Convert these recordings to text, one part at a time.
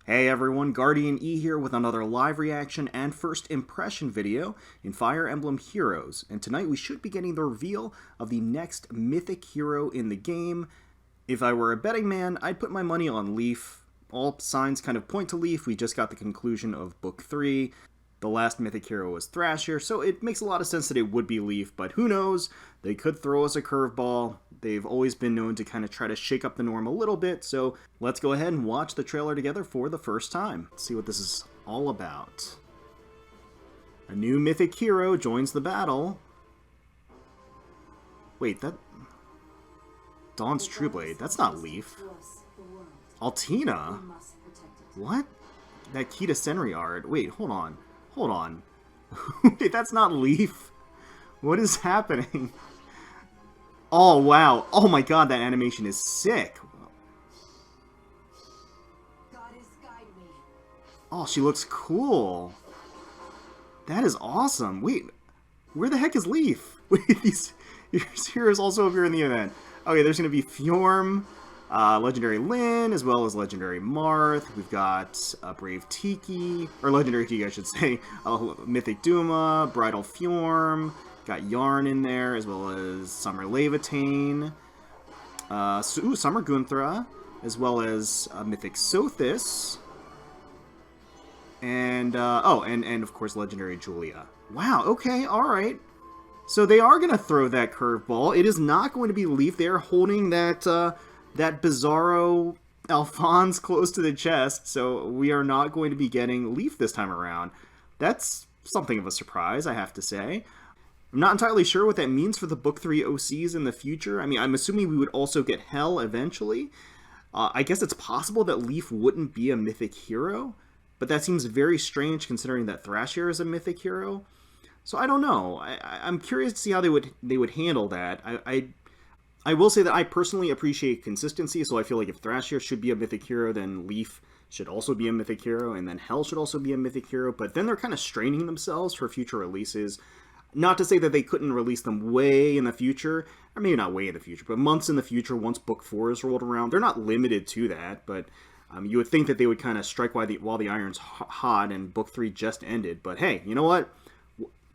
Hey everyone, GuardianE here with another live reaction and first impression video in Fire Emblem Heroes. And tonight we should be getting the reveal of the next mythic hero in the game. If I were a betting man, I'd put my money on Leaf. All signs kind of point to Leaf. We just got the conclusion of Book 3. The last mythic hero was Thrasher, so it makes a lot of sense that it would be Leaf, but who knows? They could throw us a curveball. They've always been known to kind of try to shake up the norm a little bit, so let's go ahead and watch the trailer together for the first time. Let's see what this is all about. A new mythic hero joins the battle. Wait, that... Dawn's Trueblade. That's not Leaf. Altina? What? That Kita Senri art. Wait, hold on. Hold on. Wait, that's not Leaf? What is happening? Oh, wow. Oh my god, that animation is sick. Oh, she looks cool. That is awesome. Wait, where the heck is Leaf? Wait, these heroes also appear in the event. Okay, there's going to be Fjorm, Legendary Lyn, as well as Legendary Marth. We've got Brave Tiki, or Legendary Tiki, I should say. Mythic Duma, Bridal Fjorm. Got Yarn in there, as well as Summer Levitain. Summer Gunthra, as well as Mythic Sothis. And, and of course, Legendary Julia. Wow, okay, alright. So they are going to throw that curveball. It is not going to be Leaf. They are holding that, that Bizarro Alphonse close to the chest, so we are not going to be getting Leaf this time around. That's something of a surprise, I have to say. I'm not entirely sure what that means for the Book 3 OCs in the future. I mean, I'm assuming we would also get Hell eventually. I guess it's possible that Leaf wouldn't be a mythic hero, but that seems very strange considering that Thrasher is a mythic hero. So I don't know. I'm curious to see how they would handle that. I will say that I personally appreciate consistency, so I feel like if Thrasher should be a mythic hero, then Leaf should also be a mythic hero, and then Hell should also be a mythic hero, but then they're kind of straining themselves for future releases. Not to say that they couldn't release them way in the future, or maybe not way in the future, but months in the future once Book 4 is rolled around. They're not limited to that, but you would think that they would kind of strike while the iron's hot, and Book 3 just ended. But hey, you know what?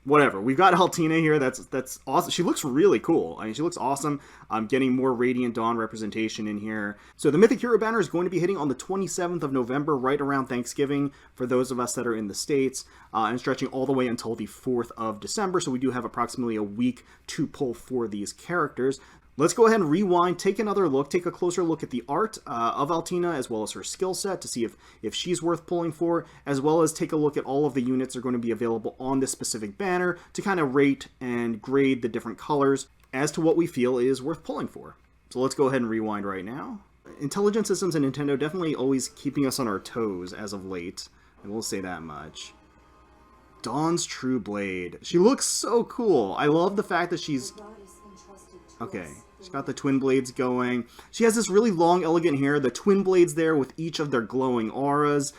Whatever. We've got Altina here. That's awesome. She looks really cool. I mean, she looks awesome. I'm getting more Radiant Dawn representation in here. So the Mythic Hero banner is going to be hitting on the 27th of November, right around Thanksgiving, for those of us that are in the States, and stretching all the way until the 4th of December. So we do have approximately a week to pull for these characters. Let's go ahead and rewind, take another look, take a closer look at the art of Altina, as well as her skill set, to see if she's worth pulling for, as well as take a look at all of the units that are going to be available on this specific banner to kind of rate and grade the different colors as to what we feel is worth pulling for. So let's go ahead and rewind right now. Intelligent Systems and Nintendo definitely always keeping us on our toes as of late, and we'll say that much. Dawn's Trueblade. She looks so cool. I love the fact that she's... Okay, she's got the twin blades going. She has this really long, elegant hair. The twin blades there with each of their glowing auras.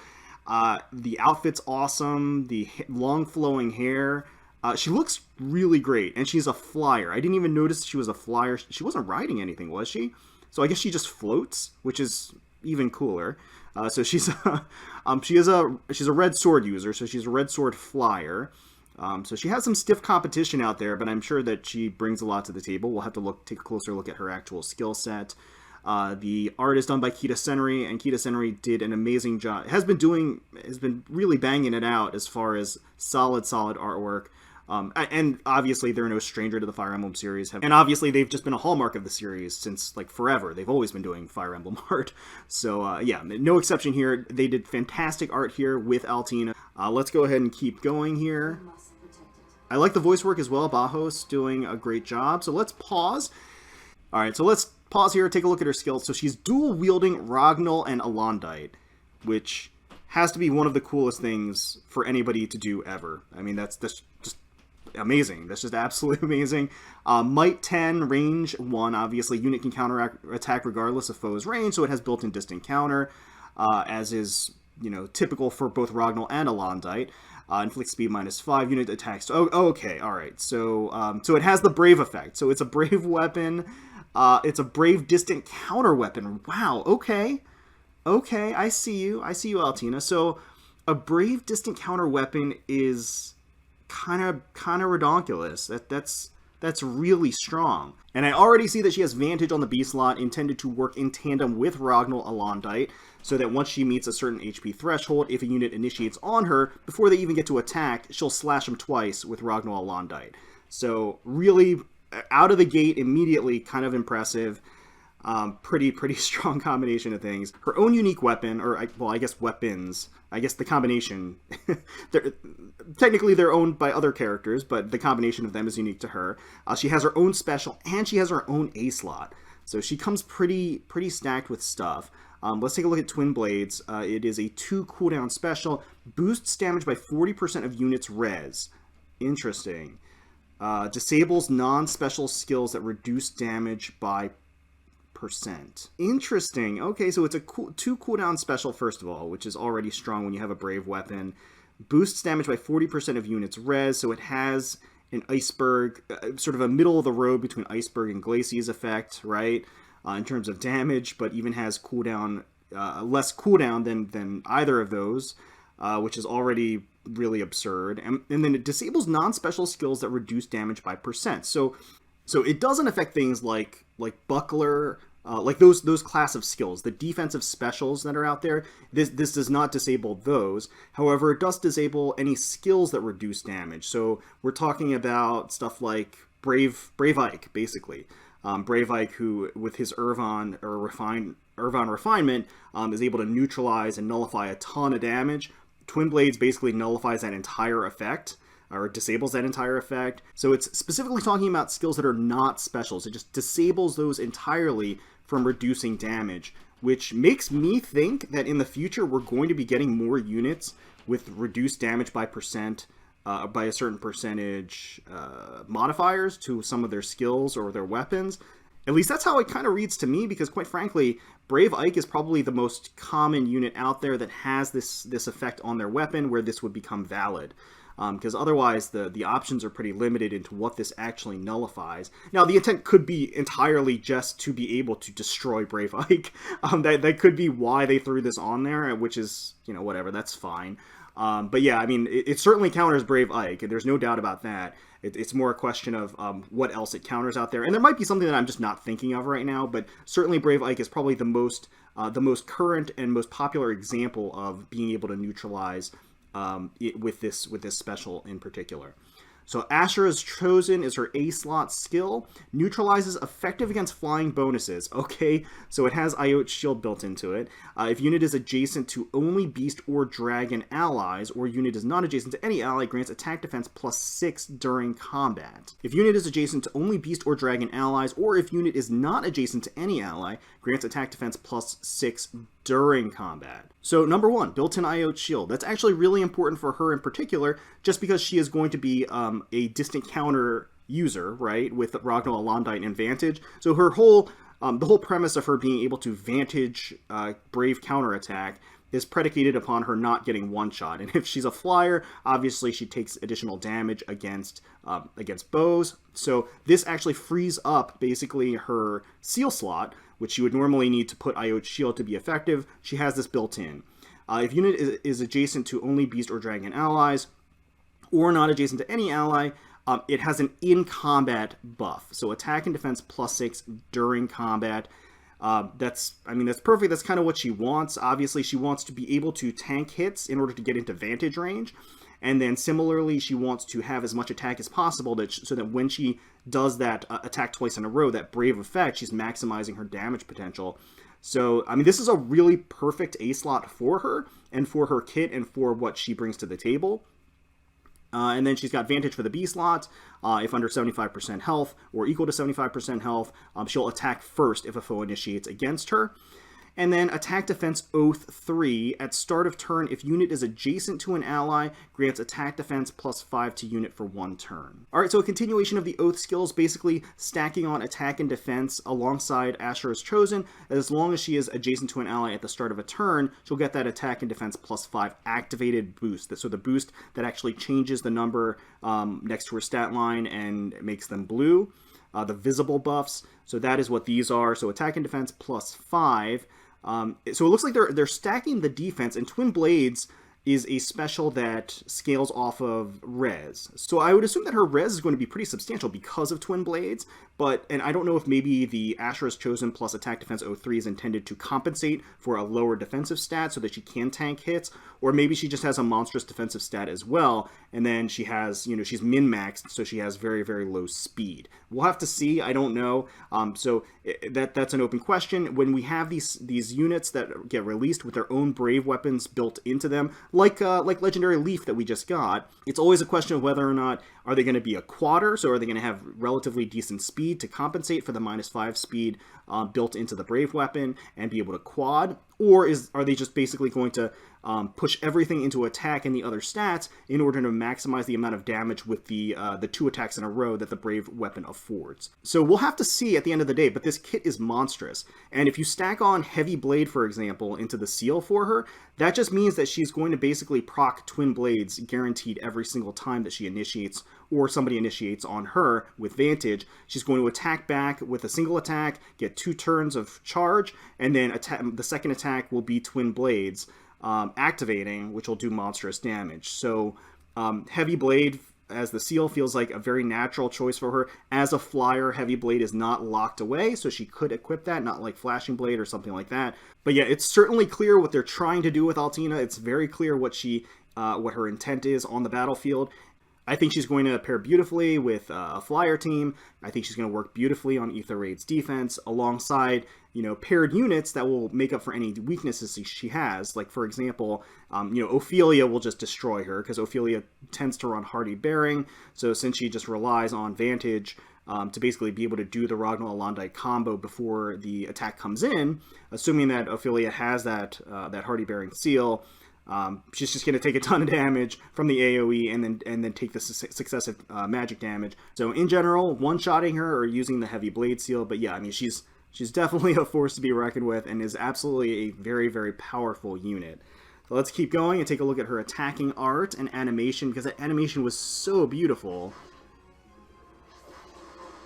The outfit's awesome. The long, flowing hair. She looks really great, and she's a flyer. I didn't even notice she was a flyer. She wasn't riding anything, was she? So I guess she just floats, which is even cooler. So she's she's a red sword user, so she's a red sword flyer. So she has some stiff competition out there, but I'm sure that she brings a lot to the table. We'll have to take a closer look at her actual skill set. The art is done by Kita Senri, and Kita Senri did an amazing job. Has been really banging it out as far as solid artwork. And obviously they're no stranger to the Fire Emblem series. And obviously they've just been a hallmark of the series since, like, forever. They've always been doing Fire Emblem art. So, yeah, no exception here. They did fantastic art here with Altina. Let's go ahead and keep going here. I like the voice work as well. Bajos doing a great job. So let's pause. Alright, so let's pause here, take a look at her skills. So she's dual-wielding Ragnall and Alondite, which has to be one of the coolest things for anybody to do ever. I mean, that's just amazing. That's just absolutely amazing. Might 10, range 1. Obviously, unit can counter attack regardless of foe's range, so it has built-in distant counter, as is, you know, typical for both Ragnall and Alondite. Inflict speed -5, unit attacks. Oh, okay, alright. So, so it has the Brave effect. So it's a Brave weapon. It's a Brave distant counter weapon. Wow, okay. Okay, I see you. I see you, Altina. So, a brave distant counter weapon is kind of redonkulous. That's really strong. And I already see that she has Vantage on the B slot, intended to work in tandem with Ragnall Alondite, so that once she meets a certain HP threshold, if a unit initiates on her, before they even get to attack, she'll slash them twice with Ragnall Alondite. So really, out of the gate immediately, kind of impressive. Pretty strong combination of things. Her own unique weapon, or well, I guess weapons. I guess the combination. Technically, they're owned by other characters, but the combination of them is unique to her. She has her own special, and she has her own A slot. So she comes pretty stacked with stuff. Let's take a look at Twin Blades. It is a 2 cooldown special. Boosts damage by 40% of units res. Interesting. Disables non-special skills that reduce damage by %. Interesting. Okay, so it's a 2 cooldown special, first of all, which is already strong when you have a brave weapon. Boosts damage by 40% of units res, so it has an iceberg, sort of a middle of the road between iceberg and Glacie's effect, right? In terms of damage, but even has cooldown, less cooldown than either of those, which is already really absurd. And then it disables non-special skills that reduce damage by %. So it doesn't affect things like Buckler, like those class of skills, the defensive specials that are out there. This does not disable those. However, it does disable any skills that reduce damage. So we're talking about stuff like Brave Ike, basically. Brave Ike, who with his Irvine refinement, is able to neutralize and nullify a ton of damage. Twin Blades basically nullifies that entire effect, or disables that entire effect. So it's specifically talking about skills that are not specials. It just disables those entirely from reducing damage, which makes me think that in the future we're going to be getting more units with reduced damage by by a certain percentage modifiers to some of their skills or their weapons. At least that's how it kind of reads to me, because quite frankly, Brave Ike is probably the most common unit out there that has this effect on their weapon where this would become valid. Because otherwise the options are pretty limited into what this actually nullifies. Now, the intent could be entirely just to be able to destroy Brave Ike. That could be why they threw this on there, which is, whatever, that's fine. But yeah, I mean, it certainly counters Brave Ike, and there's no doubt about that. It's more a question of what else it counters out there. And there might be something that I'm just not thinking of right now, but certainly Brave Ike is probably the most current and most popular example of being able to neutralize with this special in particular. So Ashura's Chosen is her A-slot skill. Neutralizes effective against flying bonuses. Okay, so it has Iote's Shield built into it. If unit is adjacent to only Beast or Dragon allies, or unit is not adjacent to any ally, grants attack defense +6 during combat. If unit is adjacent to only Beast or Dragon allies, or if unit is not adjacent to any ally, grants attack defense +6 during combat. So number 1, built-in Iote's Shield. That's actually really important for her in particular, just because she is going to be a distant counter user, right, with Ragnall Alondite and Vantage. So her whole, the whole premise of her being able to Vantage Brave counterattack is predicated upon her not getting one-shot. And if she's a flyer, obviously she takes additional damage against bows. So this actually frees up basically her seal slot, which you would normally need to put Iote's Shield to be effective. She has this built in. If unit is adjacent to only Beast or Dragon allies, or not adjacent to any ally, it has an in-combat buff. So attack and defense +6 during combat. That's perfect. That's kind of what she wants. Obviously, she wants to be able to tank hits in order to get into Vantage range. And then similarly, she wants to have as much attack as possible so that when she does that attack twice in a row, that Brave effect, she's maximizing her damage potential. So, I mean, this is a really perfect A-slot for her, and for her kit, and for what she brings to the table. And then she's got Vantage for the B slot. If under 75% health, or equal to 75% health, she'll attack first if a foe initiates against her. And then Attack Defense Oath 3. At start of turn, if unit is adjacent to an ally, grants Attack Defense +5 to unit for 1 turn. Alright, so a continuation of the Oath skills, basically stacking on Attack and Defense alongside Ashura's Chosen. As long as she is adjacent to an ally at the start of a turn, she'll get that Attack and Defense +5 activated boost. So the boost that actually changes the number next to her stat line and makes them blue. The visible buffs. So that is what these are. So Attack and Defense +5. So it looks like they're stacking the defense, and Twin Blades is a special that scales off of res. So I would assume that her res is going to be pretty substantial because of Twin Blades, and I don't know if maybe the Ashura's Chosen plus Attack Defense 03 is intended to compensate for a lower defensive stat so that she can tank hits, or maybe she just has a monstrous defensive stat as well, and then she has, she's min-maxed, so she has very, very low speed. We'll have to see, I don't know, so that's an open question. When we have these units that get released with their own brave weapons built into them, like Legendary Leaf that we just got, it's always a question of whether or not are they going to be a quadder, so are they going to have relatively decent speed to compensate for the -5 speed built into the brave weapon and be able to quad, or are they just basically going to push everything into attack and the other stats in order to maximize the amount of damage with the 2 attacks in a row that the brave weapon affords? So we'll have to see at the end of the day, but this kit is monstrous. And if you stack on Heavy Blade, for example, into the seal for her, that just means that she's going to basically proc Twin Blades guaranteed every single time that she initiates, or somebody initiates on her with Vantage. She's going to attack back with a single attack, get 2 turns of charge, and then the second attack will be Twin Blades activating, which will do monstrous damage. So Heavy Blade as the seal feels like a very natural choice for her. As a flyer, Heavy Blade is not locked away, so she could equip that, not like Flashing Blade or something like that. But yeah, it's certainly clear what they're trying to do with Altina. It's very clear what her intent is on the battlefield. I think she's going to pair beautifully with a flyer team. I think she's going to work beautifully on Aether Raid's defense alongside, paired units that will make up for any weaknesses she has. Like, for example, Ophelia will just destroy her because Ophelia tends to run Hardy Bearing. So since she just relies on Vantage to basically be able to do the Ragnall Alandi combo before the attack comes in, assuming that Ophelia has that Hardy Bearing seal, she's just going to take a ton of damage from the AoE and then take the successive magic damage. So in general, one-shotting her or using the Heavy Blade seal, but yeah, I mean, she's definitely a force to be reckoned with and is absolutely a very, very powerful unit. So let's keep going and take a look at her attacking art and animation, because that animation was so beautiful.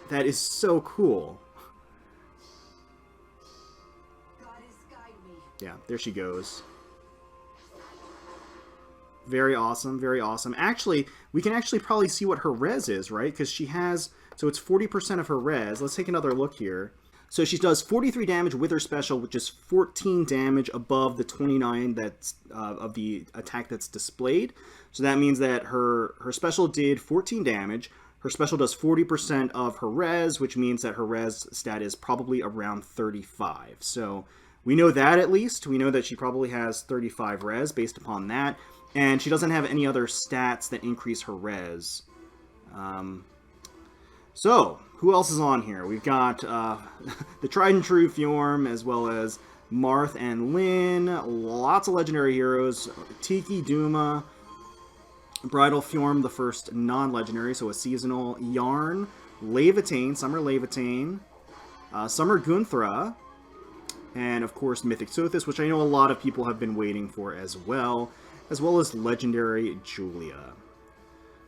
That is so cool. Yeah, there she goes. Very awesome, very awesome. Actually, we can probably see what her res is, right? Because she has, so it's 40% of her res. Let's take another look here. So she does 43 damage with her special, which is 14 damage above the 29 that's of the attack that's displayed. So that means that her special did 14 damage. Her special does 40% of her res, which means that her res stat is probably around 35. So we know that at least. We know that she probably has 35 res based upon that. And she doesn't have any other stats that increase her res. So, who else is on here? We've got the tried and true Fjorm, as well as Marth and Lynn. Lots of legendary heroes. Tiki, Duma, Bridal Fjorm, the first non-legendary, so a seasonal. Yarn, Levitane, Summer Levitane, Summer Gunthra, and of course Mythic Sothis, which I know a lot of people have been waiting for as well as legendary Julia.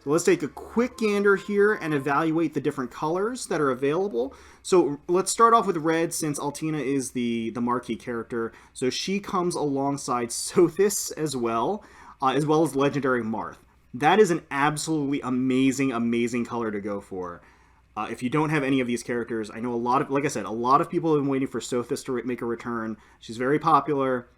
So let's take a quick gander here and evaluate the different colors that are available. So let's start off with red, since Altina is the marquee character. So she comes alongside Sothis as well as legendary Marth. That is an absolutely amazing, amazing color to go for. If you don't have any of these characters, I know like I said, a lot of people have been waiting for Sothis to make a return. She's very popular.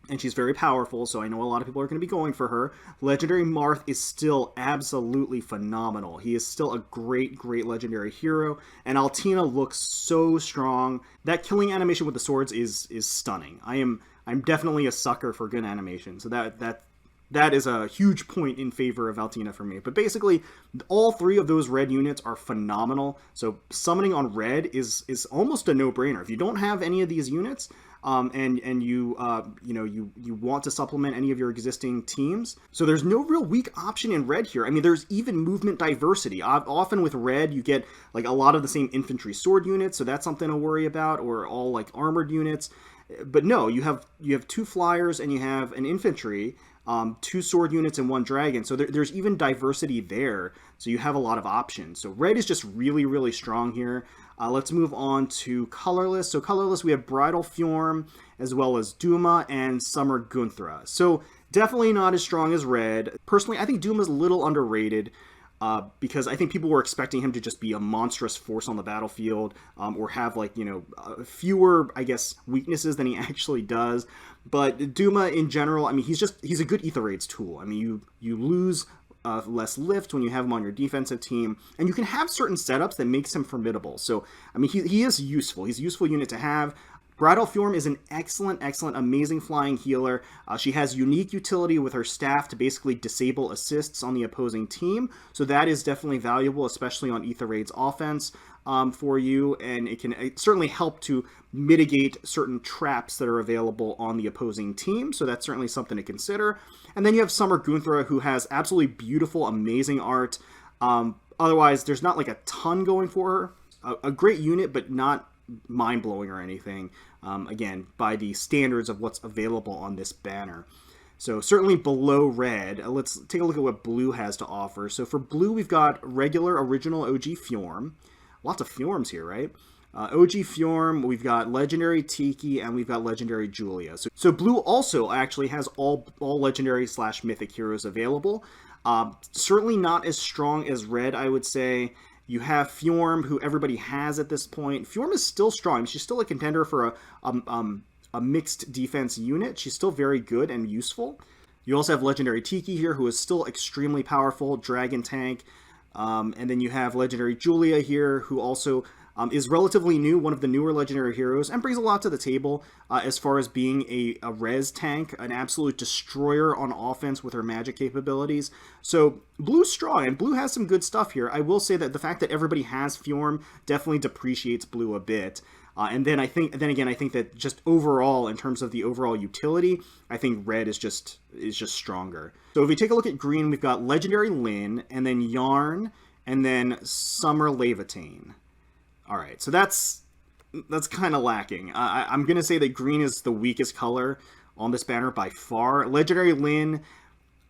And she's very powerful, so I know a lot of people are going to be going for her. Legendary Marth is still absolutely phenomenal. He is still a great, great legendary hero, and Altina looks so strong. That killing animation with the swords is stunning. I'm definitely a sucker for good animation, so that is a huge point in favor of Altina for me. But basically, all 3 of those red units are phenomenal, so summoning on red is almost a no-brainer. If you don't have any of these units, and you want to supplement any of your existing teams, so there's no real weak option in red here. I mean, there's even movement diversity. Often with red, you get like a lot of the same infantry sword units, so that's something to worry about, or all like armored units. But no, you have 2 flyers and you have an infantry, 2 sword units and 1 dragon. So there's even diversity there. So you have a lot of options. So red is just really, really strong here. Let's move on to colorless. So colorless, we have Bridal Fjorm, as well as Duma and Summer Gunthra. So definitely not as strong as red. Personally, I think Duma's a little underrated. Because I think people were expecting him to just be a monstrous force on the battlefield, or have, like, fewer, I guess, weaknesses than he actually does. But Duma in general, I mean, he's a good Ether Raids tool. I mean, you lose less lift when you have him on your defensive team, and you can have certain setups that makes him formidable. So, I mean, he is useful. He's a useful unit to have. Bridal Fjorm is an excellent, amazing flying healer. She has unique utility with her staff to basically disable assists on the opposing team, so that is definitely valuable, especially on Ether Raid's offense for you, and it can certainly help to mitigate certain traps that are available on the opposing team, so that's certainly something to consider. And then you have Summer Gunthra, who has absolutely beautiful, amazing art. Otherwise, there's not like a ton going for her. A great unit, but not mind-blowing or anything, again, by the standards of what's available on this banner. So certainly below red. Let's take a look at what blue has to offer. So for blue, we've got regular original OG Fjorm. Lots of Fjorms here, right? OG Fjorm, we've got legendary Tiki, and we've got legendary Julia. So blue also actually has all legendary / mythic heroes available. Certainly not as strong as red, I would say. You have Fjorm, who everybody has at this point. Fjorm is still strong. She's still a contender for a mixed defense unit. She's still very good and useful. You also have Legendary Tiki here, who is still extremely powerful, dragon tank. And then you have Legendary Julia here, who also is relatively new, one of the newer legendary heroes, and brings a lot to the table as far as being a res tank, an absolute destroyer on offense with her magic capabilities. So blue's strong, and blue has some good stuff here. I will say that the fact that everybody has Fjorm definitely depreciates blue a bit. And then I think that just overall, in terms of the overall utility, I think red is just stronger. So if we take a look at green, we've got Legendary Lyn, and then Yarn, and then Summer Levitane. All right, so that's kind of lacking. I'm going to say that green is the weakest color on this banner by far. Legendary Lyn,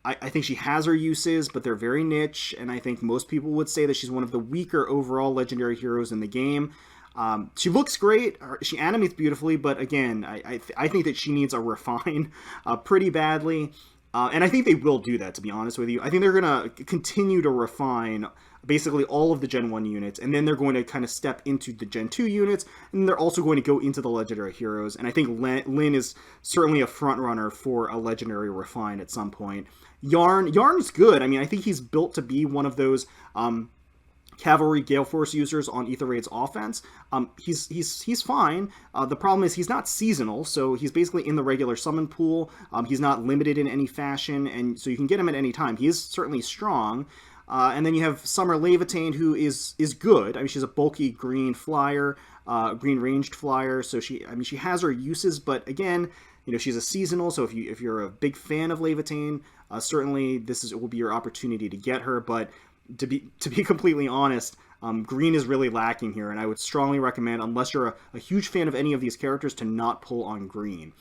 I think she has her uses, but they're very niche, and I think most people would say that she's one of the weaker overall legendary heroes in the game. She looks great, she animates beautifully, but again, I think that she needs a refine pretty badly. And I think they will do that, to be honest with you. I think they're going to continue to refine basically all of the Gen 1 units, and then they're going to kind of step into the Gen 2 units, and they're also going to go into the Legendary Heroes, and I think Lyn is certainly a front-runner for a Legendary Refine at some point. Yarn's good. I mean, I think he's built to be one of those Cavalry Gale Force users on Ether Raid's offense. He's fine. The problem is he's not seasonal, so he's basically in the regular summon pool. He's not limited in any fashion, and so you can get him at any time. He is certainly strong. And then you have Summer Levitane, who is good. I mean, she's a bulky green flyer, green ranged flyer. So she has her uses, but again, she's a seasonal. So if you're a big fan of Levitane, certainly will be your opportunity to get her. But to be completely honest, green is really lacking here, and I would strongly recommend, unless you're a huge fan of any of these characters, to not pull on green.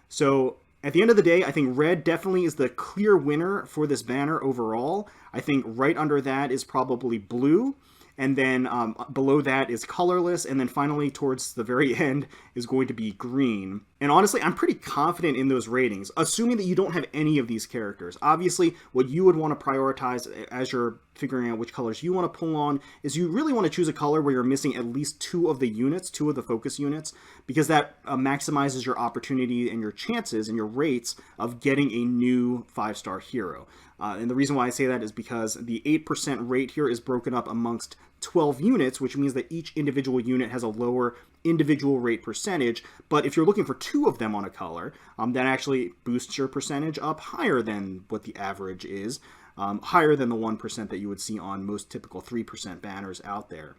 So at the end of the day, I think red definitely is the clear winner for this banner overall. I think right under that is probably blue, and then below that is colorless, and then finally towards the very end is going to be green. And honestly, I'm pretty confident in those ratings, assuming that you don't have any of these characters. Obviously, what you would want to prioritize as you're figuring out which colors you want to pull on is you really want to choose a color where you're missing at least two of the focus units, because that maximizes your opportunity and your chances and your rates of getting a new 5-star hero. And the reason why I say that is because the 8% rate here is broken up amongst 12 units, which means that each individual unit has a lower individual rate percentage. But if you're looking for two of them on a color, that actually boosts your percentage up higher than what the average is, higher than the 1% that you would see on most typical 3% banners out there.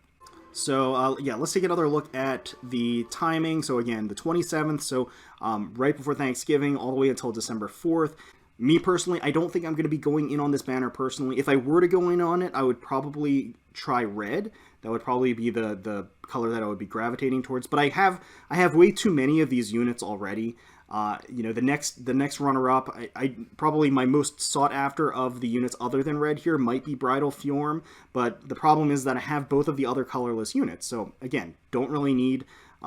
So yeah, let's take another look at the timing. So again, the 27th, so right before Thanksgiving, all the way until December 4th. Me personally, I don't think I'm going to be going in on this banner personally. If I were to go in on it, I would probably try red. That would probably be the color that I would be gravitating towards. But I have way too many of these units already. You know, the next runner-up, I probably my most sought after of the units other than red here might be Bridal Fjorm, but the problem is that I have both of the other colorless units. So again, don't really need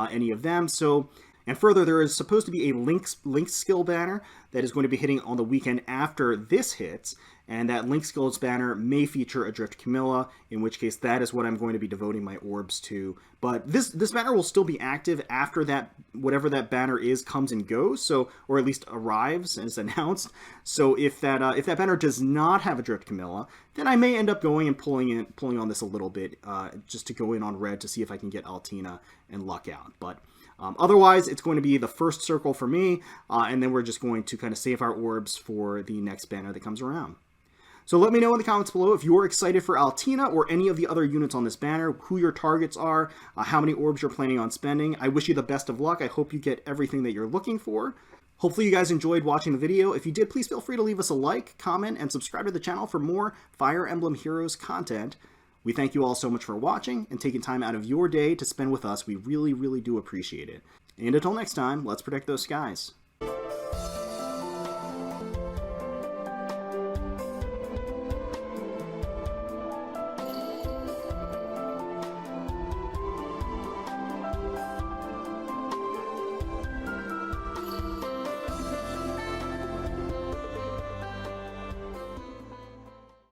any of them. So. And further, there is supposed to be a Link skill banner that is going to be hitting on the weekend after this hits, and that Link skills banner may feature Adrift Camilla, in which case that is what I'm going to be devoting my orbs to. But this banner will still be active after that, whatever that banner is comes and goes, so, or at least arrives and is announced. So if that banner does not have Adrift Camilla, then I may end up going and pulling on this a little bit, just to go in on red to see if I can get Altina and luck out. But otherwise, it's going to be the first circle for me, and then we're just going to kind of save our orbs for the next banner that comes around. So let me know in the comments below if you're excited for Altina or any of the other units on this banner, who your targets are, how many orbs you're planning on spending. I wish you the best of luck. I hope you get everything that you're looking for. Hopefully you guys enjoyed watching the video. If you did, please feel free to leave us a like, comment, and subscribe to the channel for more Fire Emblem Heroes content. We thank you all so much for watching and taking time out of your day to spend with us. We really, really do appreciate it. And until next time, let's protect those skies.